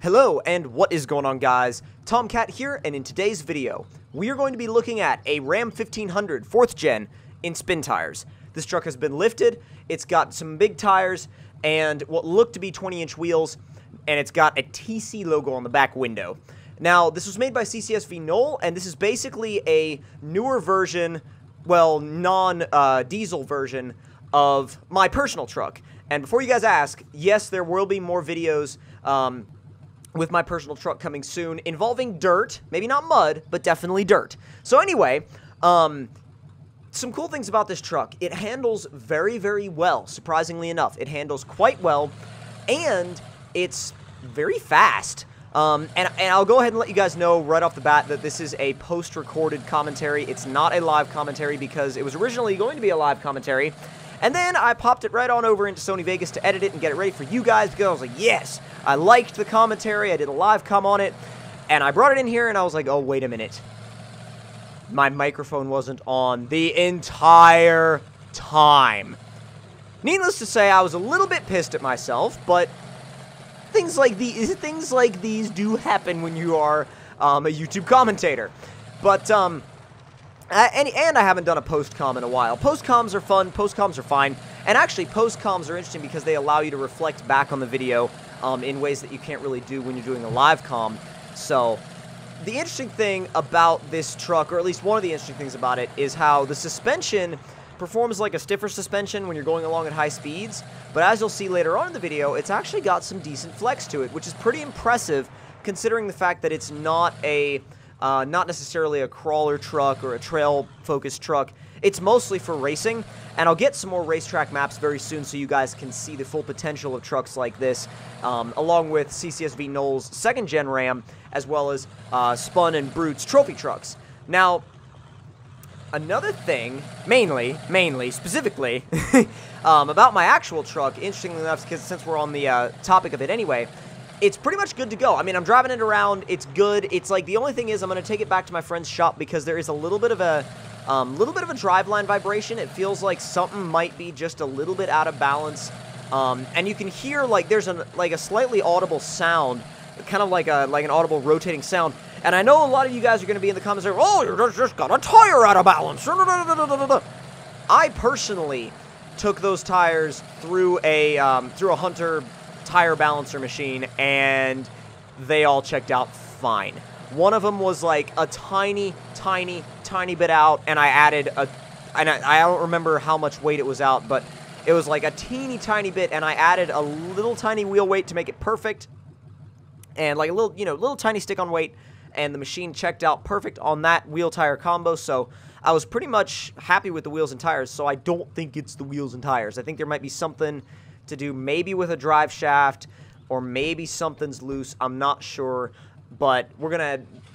Hello, and what is going on, guys? Tomcat here, and in today's video, we are going to be looking at a Ram 1500 4th Gen in spin tires. This truck has been lifted, it's got some big tires, and what look to be 20-inch wheels, and it's got a TC logo on the back window. Now, this was made by CCSV Knoll, and this is basically a newer version, well, non-diesel version of my personal truck. And before you guys ask, yes, there will be more videos, with my personal truck coming soon, involving dirt, maybe not mud, but definitely dirt. So anyway, some cool things about this truck. It handles very, very well, surprisingly enough. It handles quite well, and it's very fast. And I'll go ahead and let you guys know right off the bat that this is a post-recorded commentary. It's not a live commentary because it was originally going to be a live commentary. And then I popped it right on over into Sony Vegas to edit it and get it ready for you guys because I was like, yes, I liked the commentary, I did a live com on it, and I brought it in here and I was like, oh, wait a minute. My microphone wasn't on the entire time. Needless to say, I was a little bit pissed at myself, but things like these do happen when you are a YouTube commentator. But, and I haven't done a post-com in a while. Post-coms are fun, post-coms are fine, and actually post-coms are interesting because they allow you to reflect back on the video in ways that you can't really do when you're doing a live com. So, the interesting thing about this truck, or at least one of the interesting things about it, is how the suspension performs like a stiffer suspension when you're going along at high speeds, but as you'll see later on in the video, it's actually got some decent flex to it, which is pretty impressive considering the fact that it's not a not necessarily a crawler truck or a trail-focused truck. It's mostly for racing, and I'll get some more racetrack maps very soon so you guys can see the full potential of trucks like this, along with CCSV Knoll's 2nd Gen Ram, as well as Spun and Brute's trophy trucks. Now, another thing, specifically, about my actual truck, interestingly enough, because since we're on the topic of it anyway, it's pretty much good to go. I mean, I'm driving it around, it's good. It's like, the only thing is I'm going to take it back to my friend's shop because there is a little bit of a driveline vibration. It feels like something might be just a little bit out of balance. And you can hear, like, there's a slightly audible sound, kind of like an audible rotating sound. And I know a lot of you guys are going to be in the comments saying, oh, you just got a tire out of balance. I personally took those tires through a Hunter tire balancer machine, and they all checked out fine. One of them was like a tiny bit out, and I added I don't remember how much weight it was out, but it was like a teeny tiny bit, and I added a little tiny wheel weight to make it perfect, and like a little, little tiny stick on weight, and the machine checked out perfect on that wheel tire combo. So I was pretty much happy with the wheels and tires. So I don't think it's the wheels and tires. I think there might be something to do maybe with a drive shaft, or maybe something's loose. I'm not sure, but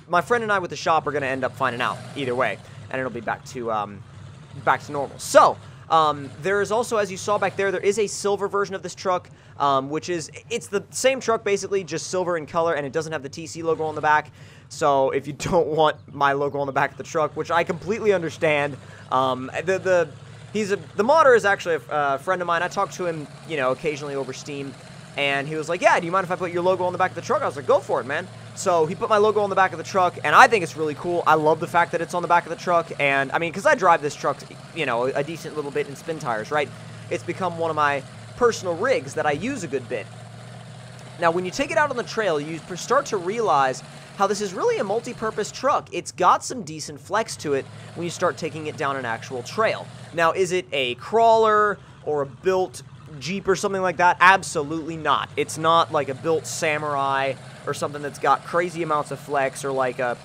my friend and I with the shop are gonna end up finding out either way, and it'll be back to normal. So there is also, as you saw back there is a silver version of this truck, it's the same truck basically, just silver in color, and it doesn't have the TC logo on the back. So if you don't want my logo on the back of the truck, which I completely understand, the modder is actually a friend of mine. I talk to him, occasionally over Steam, and he was like, yeah, do you mind if I put your logo on the back of the truck? I was like, go for it, man. So he put my logo on the back of the truck, and I think it's really cool. I love the fact that it's on the back of the truck, and, I mean, because I drive this truck, a decent little bit in spin tires, right? It's become one of my personal rigs that I use a good bit. Now, when you take it out on the trail, you start to realize how this is really a multi-purpose truck. It's got some decent flex to it when you start taking it down an actual trail. Now, is it a crawler or a built Jeep or something like that? Absolutely not. It's not like a built Samurai or something that's got crazy amounts of flex, or like a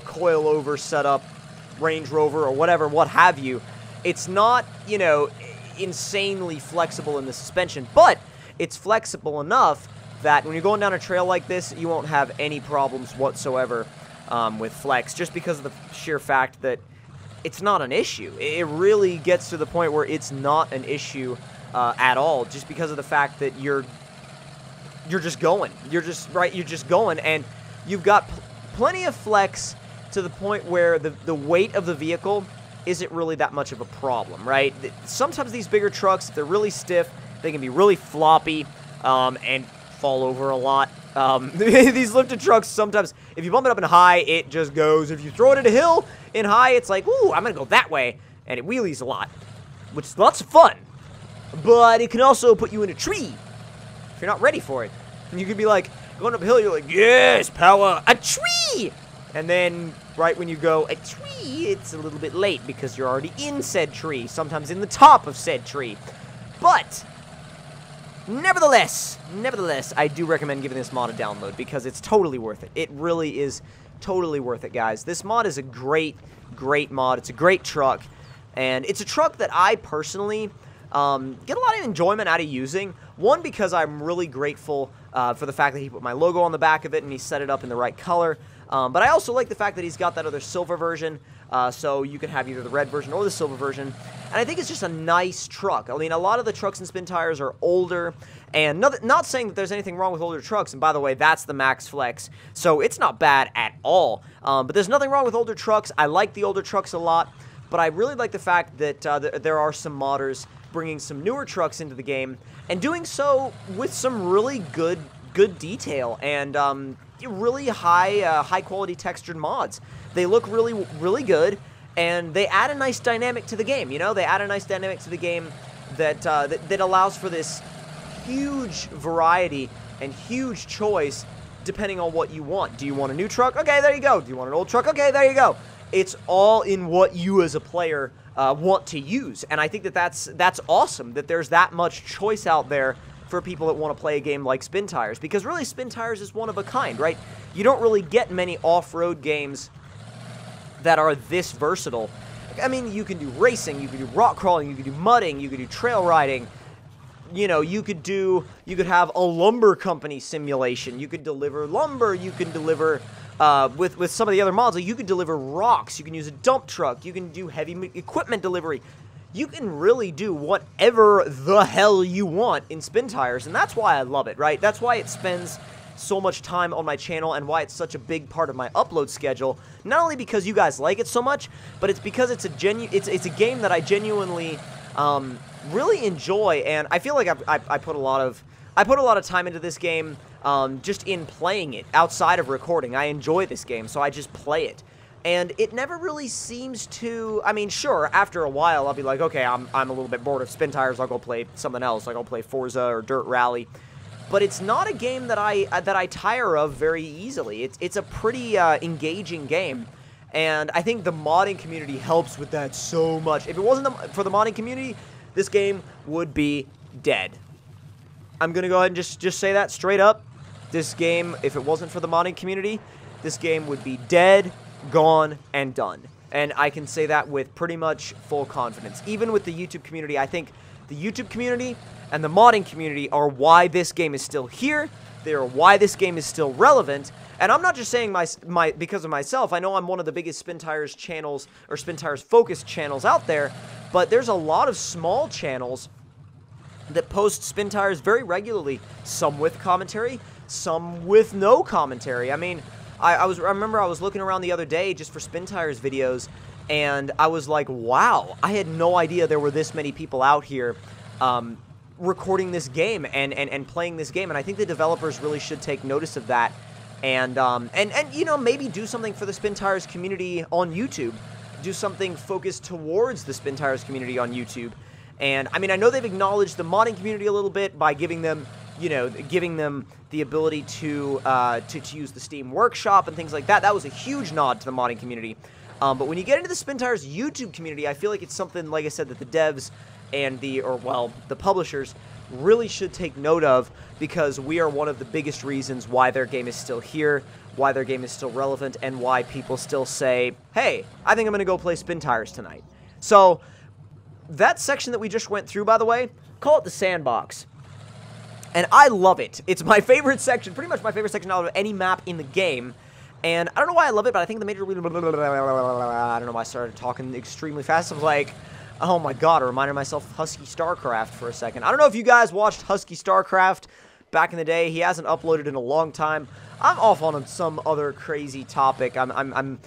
coil-over setup Range Rover or whatever, what have you. It's not, insanely flexible in the suspension, but it's flexible enough that when you're going down a trail like this, you won't have any problems whatsoever with flex, just because of the sheer fact that it's not an issue. It really gets to the point where it's not an issue at all, just because of the fact that you're just going. You're just going, and you've got plenty of flex to the point where the weight of the vehicle isn't really that much of a problem, right? Sometimes these bigger trucks, if they're really stiff, they can be really floppy, and fall over a lot. These lifted trucks, sometimes, if you bump it up in high, it just goes. If you throw it at a hill in high, it's like, ooh, I'm going to go that way. And it wheelies a lot, which is lots of fun. But it can also put you in a tree if you're not ready for it. And you could be like, going up a hill, you're like, yes, power, a tree! And then, right when you go, a tree, it's a little bit late because you're already in said tree, sometimes in the top of said tree. But, nevertheless, I do recommend giving this mod a download because it's totally worth it. It really is totally worth it, guys. This mod is a great mod. It's a great truck. And it's a truck that I personally get a lot of enjoyment out of using. One, because I'm really grateful for the fact that he put my logo on the back of it and he set it up in the right color. But I also like the fact that he's got that other silver version, so you can have either the red version or the silver version. And I think it's just a nice truck. I mean, a lot of the trucks in Spin Tires are older, and not saying that there's anything wrong with older trucks. And by the way, that's the Max Flex, so it's not bad at all. But there's nothing wrong with older trucks. I like the older trucks a lot, but I really like the fact that there are some modders bringing some newer trucks into the game, and doing so with some really good detail and really high quality textured mods. They look really good, and they add a nice dynamic to the game. You know, they add a nice dynamic to the game that allows for this huge variety and huge choice depending on what you want. Do you want a new truck? Okay, there you go. Do you want an old truck? Okay, there you go. It's all in what you as a player want to use, and I think that that's awesome that there's that much choice out there for people that want to play a game like Spin Tires, because really Spin Tires is one of a kind, right? You don't really get many off-road games that are this versatile. I mean, you can do racing, you can do rock crawling, you can do mudding, you can do trail riding. You know, you could have a lumber company simulation. You could deliver lumber. You can deliver with some of the other mods. Like you could deliver rocks. You can use a dump truck. You can do heavy equipment delivery. You can really do whatever the hell you want in Spin Tires, and that's why I love it, right? That's why it spends so much time on my channel and why it's such a big part of my upload schedule. Not only because you guys like it so much, but it's because it's a game that I genuinely really enjoy, and I feel like I put a lot of time into this game just in playing it outside of recording. I enjoy this game, so I just play it. And it never really seems to, I mean, sure, after a while, I'll be like, okay, I'm a little bit bored of Spin Tires, I'll go play something else, like I'll play Forza or Dirt Rally. But it's not a game that I tire of very easily. It's a pretty engaging game, and I think the modding community helps with that so much. If it wasn't for the modding community, this game would be dead. I'm gonna go ahead and just say that straight up. This game, if it wasn't for the modding community, this game would be dead, gone, and done. And I can say that with pretty much full confidence. Even with the YouTube community, I think the YouTube community and the modding community are why this game is still here. They are why this game is still relevant. And I'm not just saying because of myself. I know I'm one of the biggest Spin Tires channels, or Spin Tires focused channels out there, but there's a lot of small channels that post Spin Tires very regularly. Some with commentary, some with no commentary. I mean, I remember I was looking around the other day just for Spin Tires videos, and I was like, wow, I had no idea there were this many people out here recording this game and playing this game, and I think the developers really should take notice of that, and you know, maybe do something for the Spin Tires community on YouTube. Do something focused towards the Spin Tires community on YouTube. And I mean, I know they've acknowledged the modding community a little bit by giving them, you know, the ability to use the Steam Workshop and things like that. That was a huge nod to the modding community. But when you get into the Spin Tires YouTube community, I feel like it's something, like I said, that the devs and the publishers really should take note of, because we are one of the biggest reasons why their game is still here, why their game is still relevant, and why people still say, hey, I think I'm going to go play Spin Tires tonight. So that section that we just went through, by the way, call it the sandbox. And I love it. It's my favorite section, pretty much my favorite section out of any map in the game. And I don't know why I love it, but I think the major... I don't know why I started talking extremely fast. I was like, oh my god, I reminded myself of Husky StarCraft for a second. I don't know if you guys watched Husky StarCraft back in the day. He hasn't uploaded in a long time. I'm off on some other crazy topic. I'm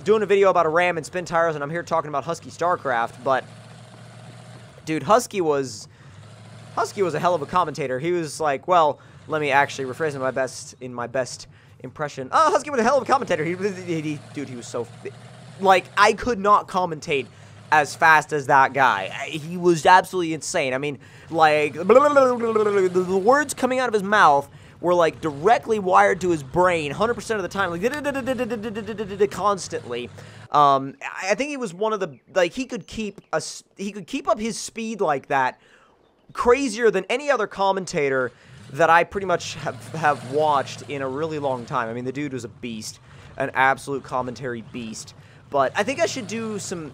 doing a video about a Ram and Spin Tires, and I'm here talking about Husky StarCraft, but... dude, Husky was a hell of a commentator. He was like, well, let me actually rephrase in my best impression. Oh, Husky was a hell of a commentator. Dude, he was so... Like, I could not commentate as fast as that guy. He was absolutely insane. I mean, like, the words coming out of his mouth were, like, directly wired to his brain 100% of the time, like, constantly. I think he was one of the, like, he could keep up his speed like that crazier than any other commentator that I pretty much have watched in a really long time. I mean, the dude was a beast, an absolute commentary beast. But I think I should do some...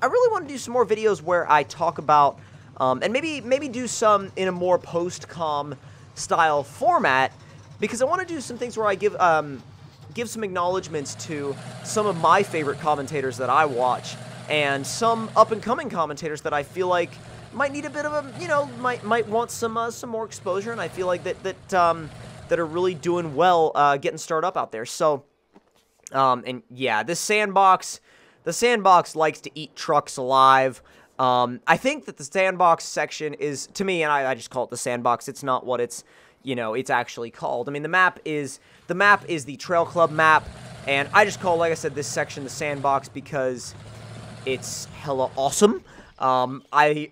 I really want to do some more videos where I talk about, and maybe do some in a more post-com style format, because I want to do some things where I give some acknowledgments to some of my favorite commentators that I watch, and some up-and-coming commentators that I feel like might need a bit of a, you know, might want some more exposure, and I feel like that are really doing well getting started up out there. So, and yeah, the Sandbox likes to eat trucks alive. I think that the Sandbox section is, to me, and I just call it the Sandbox. It's not what it's, you know, it's actually called. I mean, the map is the Trail Club map, and I just call, like I said, this section the Sandbox because it's hella awesome. I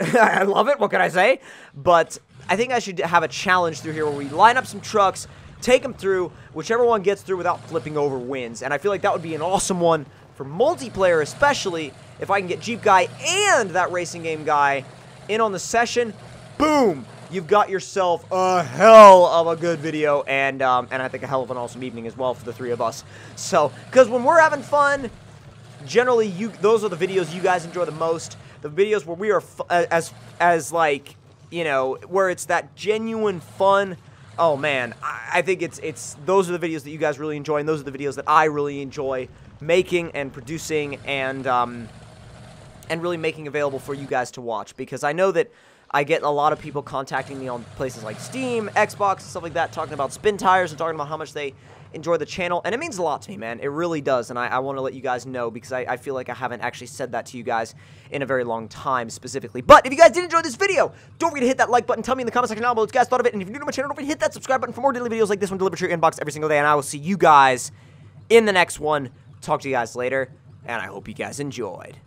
love it. What can I say? But I think I should have a challenge through here where we line up some trucks, take them through. Whichever one gets through without flipping over wins. And I feel like that would be an awesome one for multiplayer, especially if I can get Jeep Guy and that racing game guy in on the session. Boom! You've got yourself a hell of a good video, and I think a hell of an awesome evening as well for the three of us. So, because when we're having fun, generally those are the videos you guys enjoy the most. The videos where we are as like, you know, where it's that genuine fun. Oh man, I think it's those are the videos that you guys really enjoy, and those are the videos that I really enjoy making and producing and really making available for you guys to watch, because I know that I get a lot of people contacting me on places like Steam, Xbox, and stuff like that, talking about spin tires and talking about how much they enjoy the channel, and it means a lot to me, man. It really does, and I want to let you guys know, because I feel like I haven't actually said that to you guys in a very long time, specifically. But if you guys did enjoy this video, don't forget to hit that like button, tell me in the comment section down below what you guys thought of it, and if you're new to my channel, don't forget to hit that subscribe button for more daily videos like this one delivered to your inbox every single day, and I will see you guys in the next one. Talk to you guys later, and I hope you guys enjoyed.